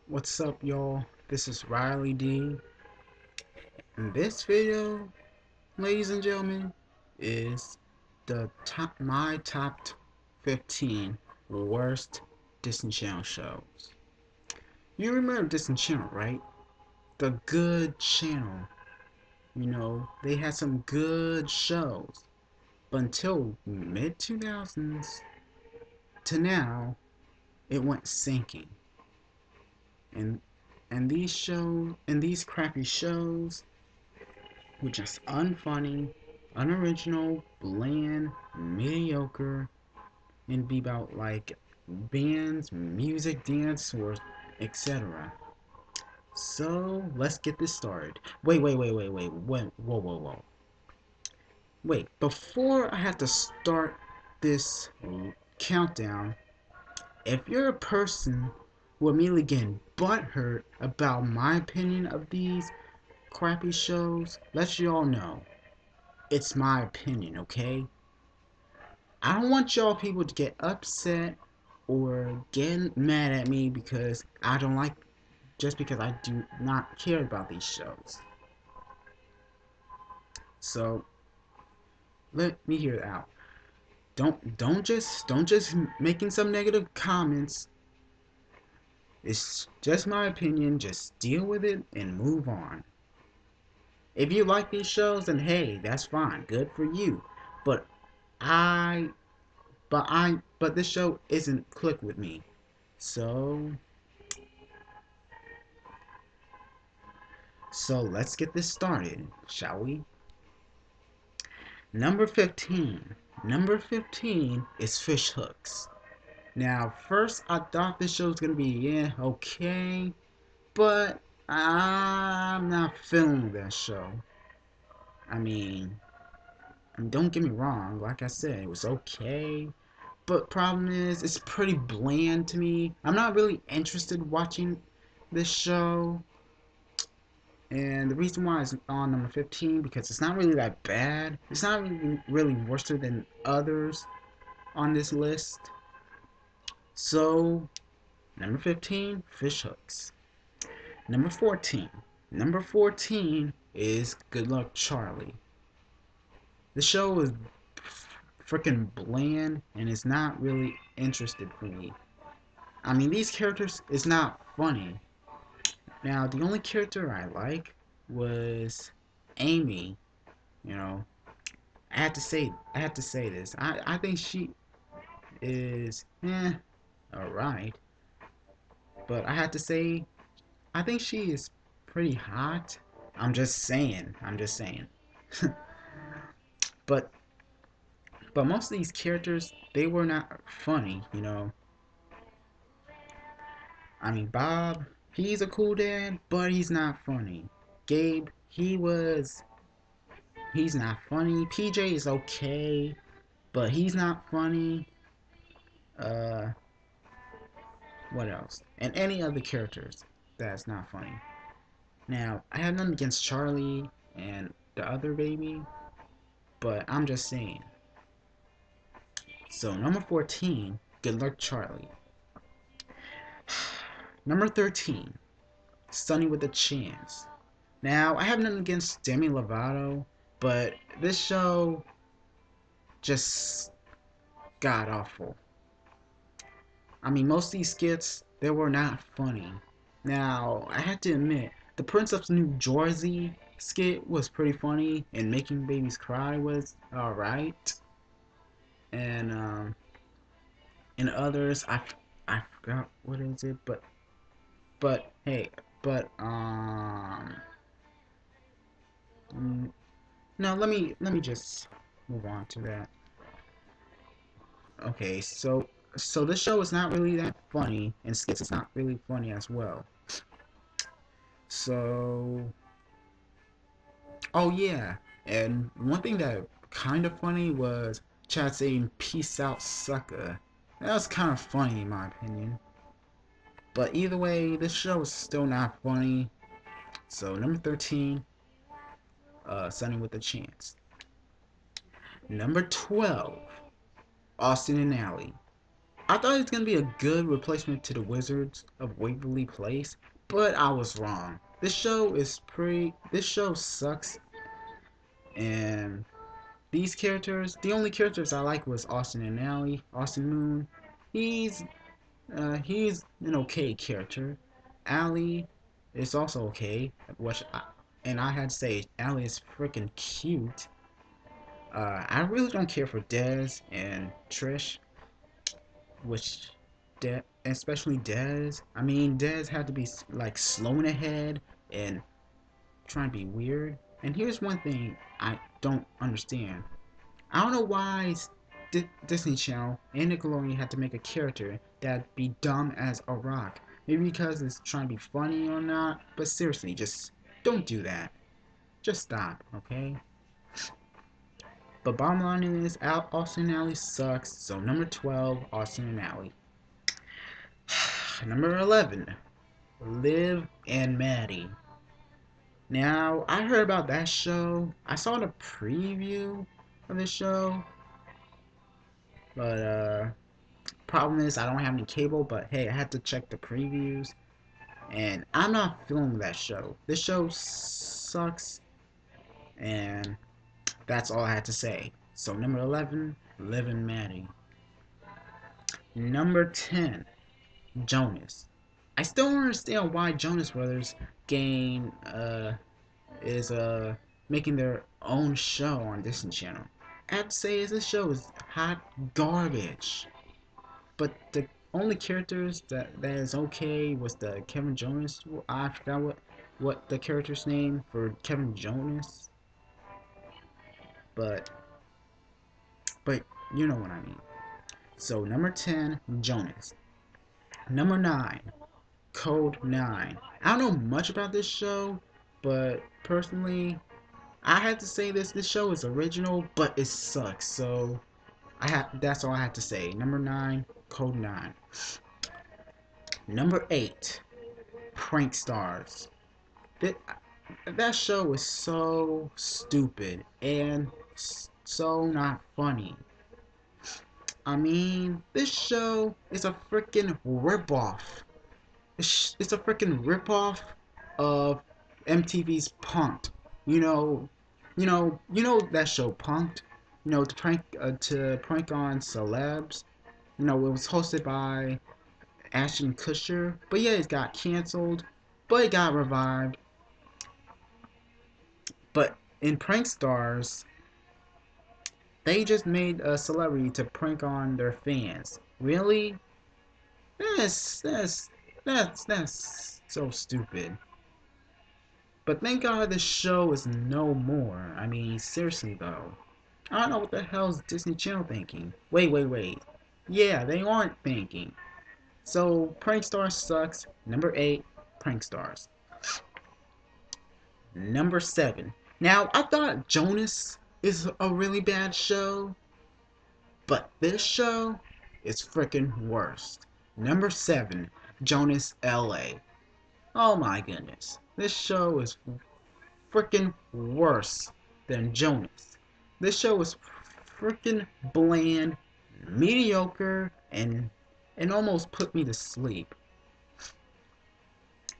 What's up, y'all? This is Riley D. And this video, ladies and gentlemen, is my top 15 worst Disney Channel shows. You remember Disney Channel, right? The good channel. They had some good shows. But until mid 2000s to now, it went sinking. And these crappy shows were just unfunny, unoriginal, bland, mediocre, and be about like bands, music, dance, or etc. So let's get this started. Wait, whoa. Wait, before I have to start this countdown, if you're a person who immediately getting butthurt about my opinion of these crappy shows, let you all know it's my opinion, okay? I don't want y'all people to get upset or get mad at me because I don't like, just because I do not care about these shows. So let me hear it out. Don't just making some negative comments. It's just my opinion. Just deal with it and move on. If you like these shows, then hey, that's fine. Good for you. But I but this show isn't click with me. So let's get this started, shall we? Number 15. Number 15 is Fish Hooks. Now, first I thought this show was gonna be okay, but I'm not feeling that show. I mean, don't get me wrong, like I said, it was okay, but problem is it's pretty bland to me. I'm not really interested in watching this show. And the reason why it's on number 15 because it's not really that bad. It's not really worse than others on this list. So, number 15, Fish Hooks. Number 14. Number 14 is Good Luck Charlie. The show is freaking bland and it's not really interested for me. I mean, these characters is not funny. Now, the only character I like was Amy. You know, I had to say this. I think she is alright. But I had to say I think she is pretty hot. I'm just saying. but most of these characters they were not funny. I mean Bob, he's a cool dad, but he's not funny. Gabe, he's not funny. PJ is okay, but he's not funny. Uh what else? And any other characters that's not funny. Now, I have nothing against Charlie and the other baby, but I'm just saying. So, number 14, Good Luck Charlie. Number 13, Sunny with a Chance. Now, I have nothing against Demi Lovato, but this show just god awful. I mean, most of these skits, they were not funny. Now, I have to admit, the Prince of New Jersey skit was pretty funny, and Making Babies Cry was alright. And in others, I forgot what is it, but hey, but no, let me just move on to that. Okay, so this show is not really that funny, and skits is not really funny as well. So, oh yeah, and one thing that kind of funny was Chad saying "Peace out, sucker." That was kind of funny in my opinion. But either way, this show is still not funny. So number 13, Sunny with a Chance. Number 12, Austin and Ally. I thought it was gonna be a good replacement to the Wizards of Waverly Place, but I was wrong. This show sucks, and these characters, the only characters I like was Austin and Ally. Austin Moon, he's he's an okay character. Ally is also okay, and I had to say Ally is freaking cute. I really don't care for Dez and Trish, which especially Dez. I mean, Dez had to be like slowing ahead and trying to be weird. And here's one thing I don't understand. I don't know why Disney Channel and Nickelodeon had to make a character that'd be dumb as a rock. Maybe because it's trying to be funny or not, but seriously, just don't do that. Just stop, okay? But bottom line is, Austin and Ally sucks, so number 12, Austin and Ally. Number 11, Liv and Maddie. Now, I heard about that show. I saw the preview of the show, but problem is I don't have any cable, but hey, I had to check the previews, and I'm not feeling that show. This show sucks, and that's all I had to say. So number 11, Liv and Maddie. Number 10, Jonas. I still don't understand why Jonas Brothers gain is making their own show on Disney Channel. I have to say this show is hot garbage. But the only characters that is okay was the Kevin Jonas. I forgot what the character's name for Kevin Jonas, but but you know what I mean. So number 10, Jonas. Number 9, Code 9. I don't know much about this show, but personally, I had to say this show is original, but it sucks. So that's all I had to say. Number 9, Code 9. Number 8, Prank Stars. That, that show is so stupid and so not funny. I mean, this show is a freaking ripoff. It's a freaking ripoff of MTV's Punk'd. You know, you know that show Punk'd. You know, to prank on celebs. You know, it was hosted by Ashton Kutcher, but yeah, it got canceled, but it got revived. But in Prank Stars, they just made a celebrity to prank on their fans. Really? That's that's that's so stupid. But thank God this show is no more. I mean, seriously though. I don't know what the hell's Disney Channel thinking. Wait. Yeah, they aren't thinking. So Prank Stars sucks. Number 8, Prank Stars. Number 7. Now, I thought Jonas is a really bad show, but this show is freaking worse. Number 7, Jonas LA. Oh my goodness. This show is freaking worse than Jonas. This show is freaking bland, mediocre, and almost put me to sleep.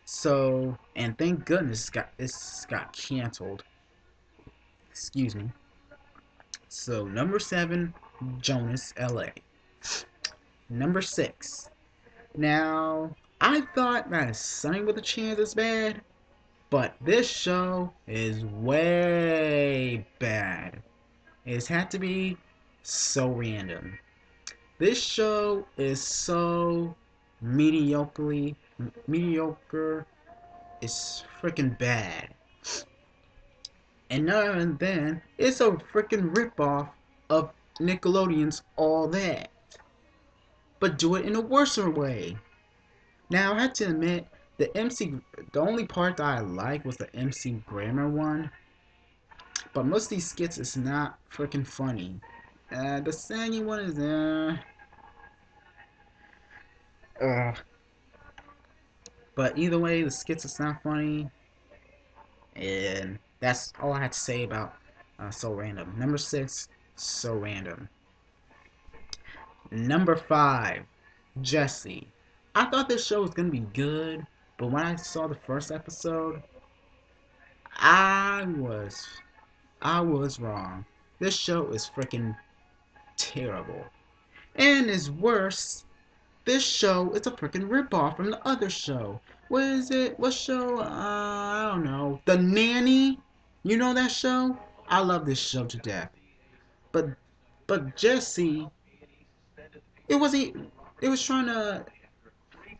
So, and thank goodness it's got canceled. Excuse me. So, number 7, Jonas LA. Number 6. Now, I thought that Sunny with a Chance is bad, but this show is way bad. It's had to be so random. This show is so mediocre. It's freaking bad. And other than it's a freaking ripoff of Nickelodeon's All That. But do it in a worse way. Now I have to admit, the only part that I like was the MC Grammar one. But most of these skits is not freaking funny. The Sandy one is but either way, the skits is not funny. And that's all I had to say about So Random. Number 6, So Random. Number 5, Jesse. I thought this show was gonna be good, but when I saw the first episode, I was I was wrong. This show is freaking terrible. And is worse, this show is a freaking ripoff from the other show. What is it? What show? I don't know. The Nanny? You know that show? I love this show to death. But Jesse, it wasn't. It was trying to.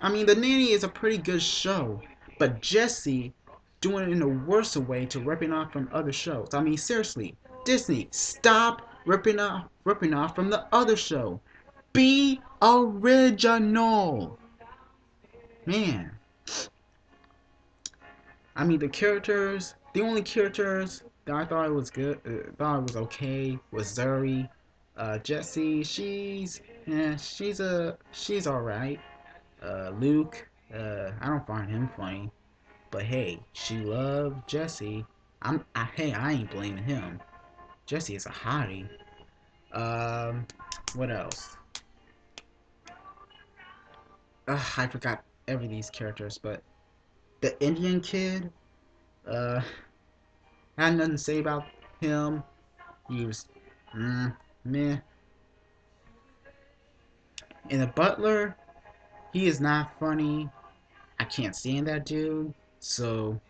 I mean, The Nanny is a pretty good show, but Jesse doing it in a worse way to ripping off from other shows. I mean, seriously, Disney, stop ripping off from the other show. Be original, man. I mean, the only characters that I thought it was good, thought it was okay, was Zuri. Jessie, she's alright. Luke, I don't find him funny, but hey, she loved Jessie. Hey, I ain't blaming him. Jessie is a hottie. What else? I forgot every these characters, but the Indian kid, I had nothing to say about him. He was, meh. And the butler, he is not funny. I can't stand that dude. So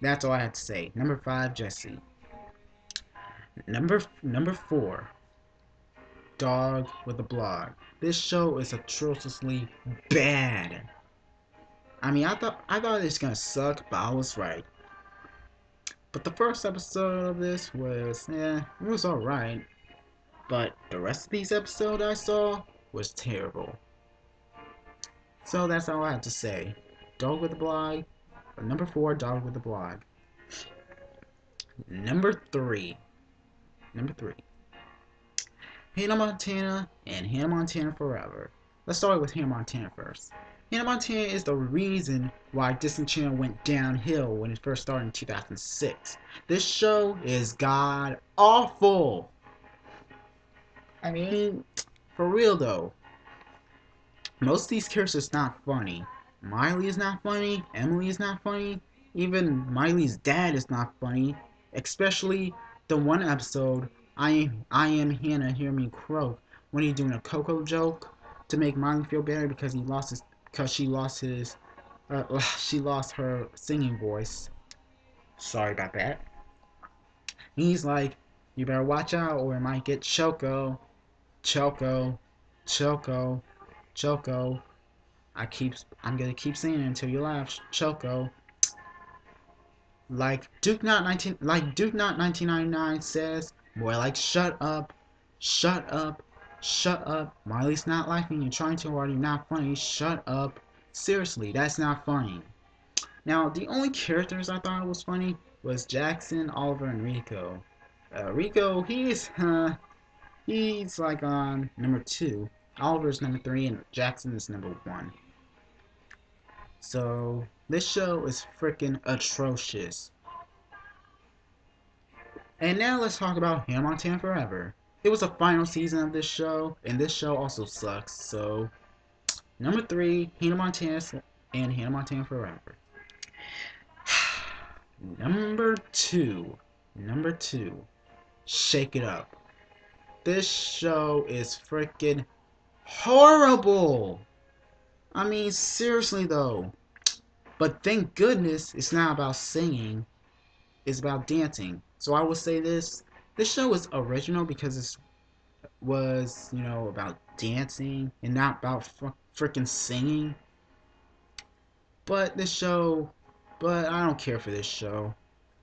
that's all I have to say. Number 5, Jesse. Number 4, Dog with a Blog. This show is atrociously bad. I mean, I thought it was gonna suck, but I was right. But the first episode of this was, it was alright. But the rest of these episodes I saw was terrible. So that's all I have to say. Dog with a Blog. Number 4, Dog with a Blog. Number 3. Hannah Montana and Hannah Montana Forever. Let's start with Hannah Montana first. Hannah Montana is the reason why Disney Channel went downhill when it first started in 2006. This show is god awful. I mean, for real though, most of these characters are not funny. Miley is not funny, Emily is not funny, even Miley's dad is not funny, especially the one episode, I am Hannah, hear me croak, when he's doing a Coco joke to make Miley feel better because she lost her singing voice. Sorry about that. He's like, you better watch out or it might get choco. Choco. Choco. Choco. I'm gonna keep saying it until you laugh. Choco. Like Duke Not 1999 says, more like shut up. Shut up. Shut up. Miley's not laughing. You're trying too hard. You're not funny. Shut up. Seriously, that's not funny. Now, the only characters I thought was funny was Jackson, Oliver, and Rico. Rico, he's like on number 2. Oliver's number 3, and Jackson is number 1. So, this show is freaking atrocious. And now let's talk about Hannah Montana Forever. It was the final season of this show, and this show also sucks. So, number 3, Hannah Montana and Hannah Montana Forever. Number two, Shake It Up. This show is freaking horrible. I mean, seriously though. But thank goodness it's not about singing. It's about dancing. So I would say this show is original because it was, about dancing and not about freaking singing. But I don't care for this show.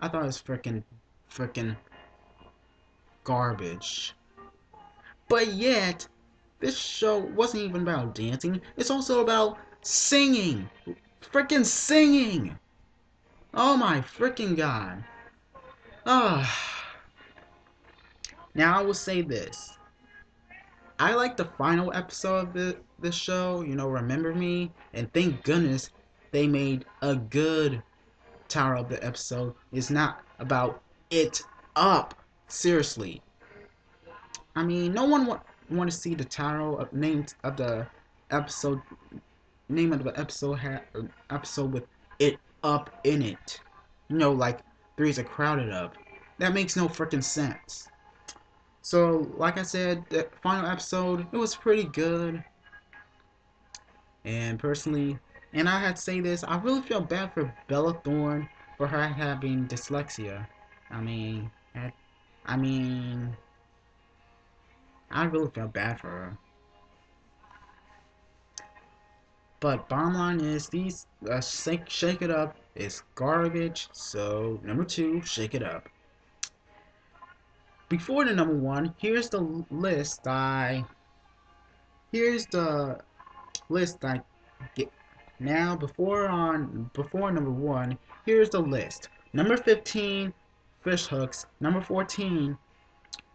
I thought it was freaking garbage. But yet, this show wasn't even about dancing. It's also about singing. Freaking singing. Oh my freaking god. Now I will say this. I like the final episode of this show, Remember Me, and thank goodness they made a good title of the episode. It's not about it up. Seriously. I mean, no one want to see the title of name of the episode name of the episode had an episode with it up in it. You know, like threes are crowded up. That makes no freaking sense. So, like I said, the final episode, it was pretty good. And personally, and I had to say this, I really feel bad for Bella Thorne for her having dyslexia. I mean, I mean, I really feel bad for her. But bottom line is, these Shake It Up is garbage. So number 2, Shake It Up. Before the number 1, here's the list I get now. Before number 1, here's the list. Number 15, Fish Hooks. Number 14,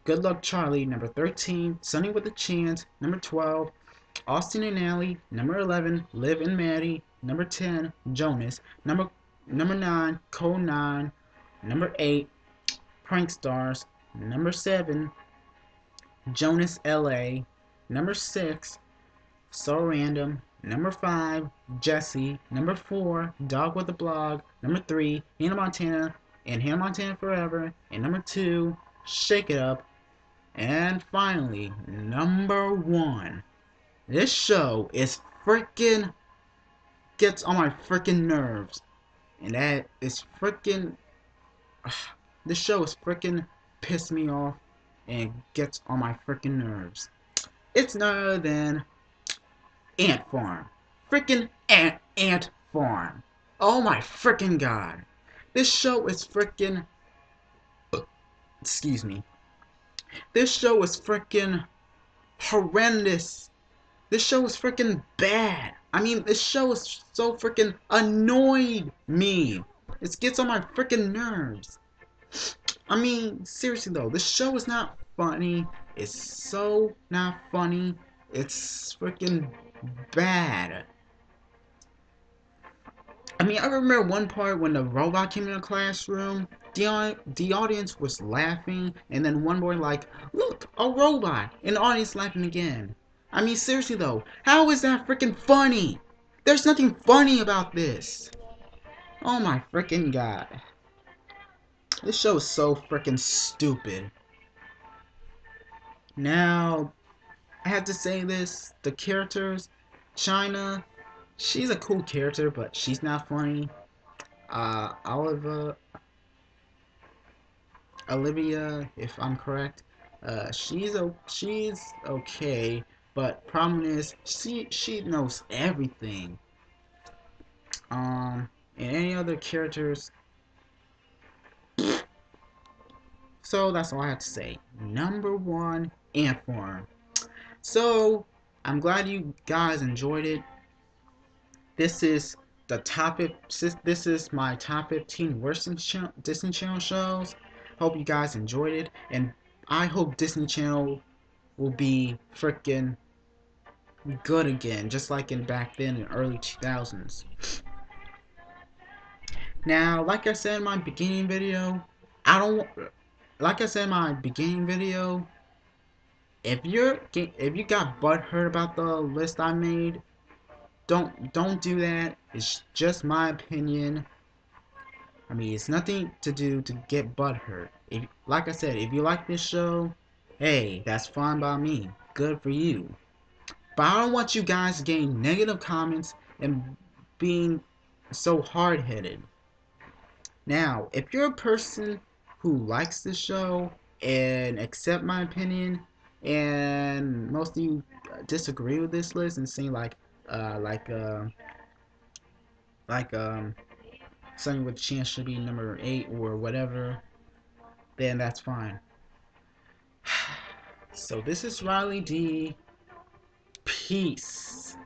Good Luck Charlie. Number 13, Sunny with a Chance. Number 12, Austin and Ally. Number 11, Liv and Maddie. Number 10, Jonas. Number 9, Code 9. Number 8, Prank Stars. Number 7, Jonas LA. Number 6, So Random. Number 5, Jesse. Number 4, Dog with a Blog. Number 3, Hannah Montana and Hannah Montana Forever. And number 2, Shake It Up. And finally, number 1. This show is freaking gets on my freaking nerves. And that is freaking this show is freaking pissed me off and gets on my freaking nerves. It's none other than Ant Farm. Freaking Ant Farm. Oh my freaking god. This show is freaking excuse me. This show is freaking horrendous. This show is freaking bad. I mean, this show is so freaking annoyed me. It gets on my freaking nerves. I mean, seriously though, this show is not funny. It's so not funny. It's freaking bad. I mean, I remember one part when the robot came in the classroom. The audience was laughing, and then one boy like, "Look, a robot," and the audience laughing again. I mean, seriously though, how is that freaking funny? There's nothing funny about this. Oh my freaking god. This show is so freaking stupid. Now, I have to say this, the characters, China, she's a cool character, but she's not funny. Olivia, if I'm correct, she's okay, but problem is she knows everything. And any other characters. So that's all I have to say. Number 1, Ant Farm. So I'm glad you guys enjoyed it. This is This is my top 15 worst Disney Channel shows. Hope you guys enjoyed it, and I hope Disney Channel will be freaking good again, just like in back then in early 2000s. Now, like I said in my beginning video, if you got butthurt about the list I made, don't do that. It's just my opinion. I mean, it's nothing to do to get butthurt. Like I said, if you like this show, hey, that's fine by me. Good for you. But I don't want you guys getting negative comments and being so hard-headed. Now, if you're a person who likes this show and accept my opinion, and most of you disagree with this list and saying Sunny with a Chance should be number 8 or whatever, then that's fine. So this is Riley D. Peace.